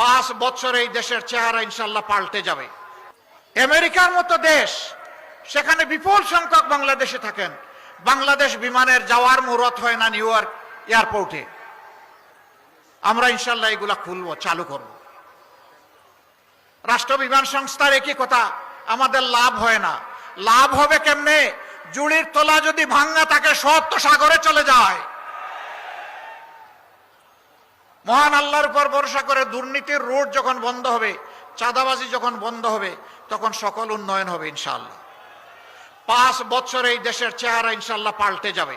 5 বছরে এই দেশের চেহারা ইনশাল্লাহ পাল্টে যাবে। আমেরিকার মতো দেশ, সেখানে বিপুল সংখ্যক বাংলাদেশে থাকেন, বাংলাদেশ বিমানের যাওয়ার মুহূর্ত হয় না নিউ ইয়র্ক এয়ারপোর্টে। আমরা ইনশাল্লাহ এগুলা খুলবো, চালু করব। রাষ্ট্র বিমান সংস্থার একই কথা, আমাদের লাভ হয় না। লাভ হবে কেমনে? জুড়ির তোলা যদি ভাঙ্গা থাকে, সব তো সাগরে চলে যায়। মহান আল্লাহর উপর ভরসা করে দুর্নীতির রোড যখন বন্ধ হবে, চাঁদাবাজি যখন বন্ধ হবে, তখন সকল উন্নয়ন হবে ইনশাআল্লাহ। 5 বছরে এই দেশের চেহারা ইনশাআল্লাহ পাল্টে যাবে।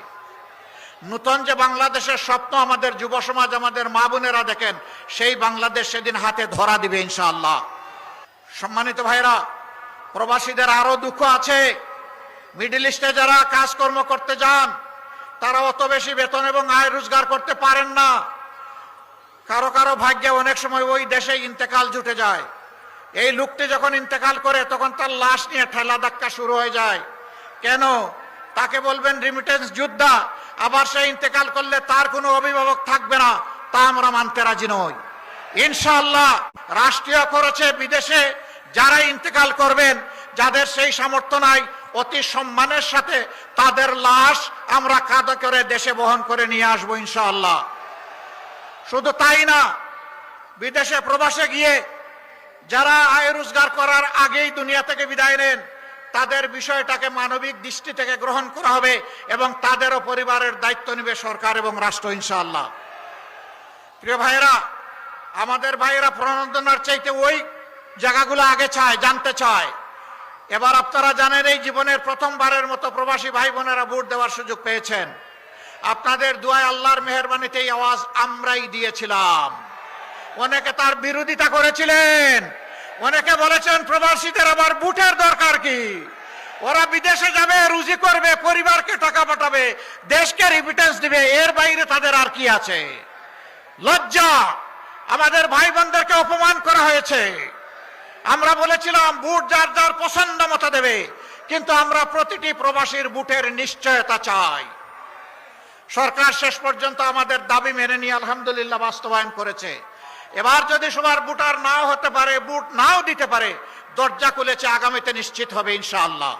নূতন যে বাংলাদেশের স্বপ্ন আমাদের যুব সমাজ, আমাদের মা বোনেরা দেখেন, সেই বাংলাদেশ সেদিন হাতে ধরা দিবে ইনশাআল্লাহ। সম্মানিত ভাইরা, প্রবাসীদের আরো দুঃখ আছে। মিডল ইস্টে যারা কাজকর্ম করতে যান, তারা অত বেশি বেতন এবং আয় রোজগার করতে পারেন না। কারো কারো ভাগ্যে অনেক সময় ওই দেশে ইন্তেকাল জুটে যায়। এই লোকটি যখন ইন্তেকাল করে, তখন তার লাশ নিয়ে ঠেলা ধাক্কা শুরু হয়ে যায়। কেন? তাকে বলবেন রিমিটেন্স যোদ্ধা, আবার সে ইন্তেকাল করলে তার কোনো অভিভাবক থাকবে না, তা আমরা মানতে রাজি নই। ইনশাআল্লাহ রাষ্ট্রীয় খরচে বিদেশে যারা ইন্তেকাল করবেন, যাদের সেই সামর্থ্য নাই, অতি সম্মানের সাথে তাদের লাশ আমরা কাঁধে করে দেশে বহন করে নিয়ে আসবো ইনশাআল্লাহ। শুধু তাই না, বিদেশে প্রবাসে গিয়ে যারা আয় রোজগার করার আগেই দুনিয়া থেকে বিদায় নেন, তাদের বিষয়টাকে মানবিক দৃষ্টি থেকে গ্রহণ করা হবে এবং তাদেরও পরিবারের দায়িত্ব নেবে সরকার এবং রাষ্ট্র ইনশাআল্লাহ। প্রিয় ভাইয়েরা, আমাদের ভাইয়েরা প্রণোদনার চাইতে ওই জায়গাগুলো আগে চায়, জানতে চায়। এবার আপনারা জানেন, এই জীবনের প্রথমবারের মতো প্রবাসী ভাই বোনেরা ভোট দেওয়ার সুযোগ পেয়েছেন। আপনাদের দুয়ায়, আল্লাহর মেহেরবানিতে এই আওয়াজ আমরাই দিয়েছিলাম। অনেকে তার বিরোধিতা করেছিলেন, অনেকে বলেছেন প্রবাসীদের আবার ভোটের দরকার কি, ওরা বিদেশে যাবে, রুজি করবে, পরিবারকে টাকা পাঠাবে, দেশকে রিমিটেন্স দিবে, এর বাইরে তাদের আর কি আছে? লজ্জা! আমাদের ভাই বোনদেরকে অপমান করা হয়েছে। আমরা বলেছিলাম ভোট যার যার পছন্দ মতো দেবে, কিন্তু আমরা প্রতিটি প্রবাসীর ভোটের নিশ্চয়তা চাই। সরকার শেষ পর্যন্ত আমাদের দাবি মেনে নিয়ে আলহামদুলিল্লাহ বাস্তবায়ন করেছে। এবার যদি সবার ভোটার নাও হতে পারে, ভোট নাও দিতে পারে, দরজা খুলেছে, আগামীতে নিশ্চিত হবে ইনশাআল্লাহ।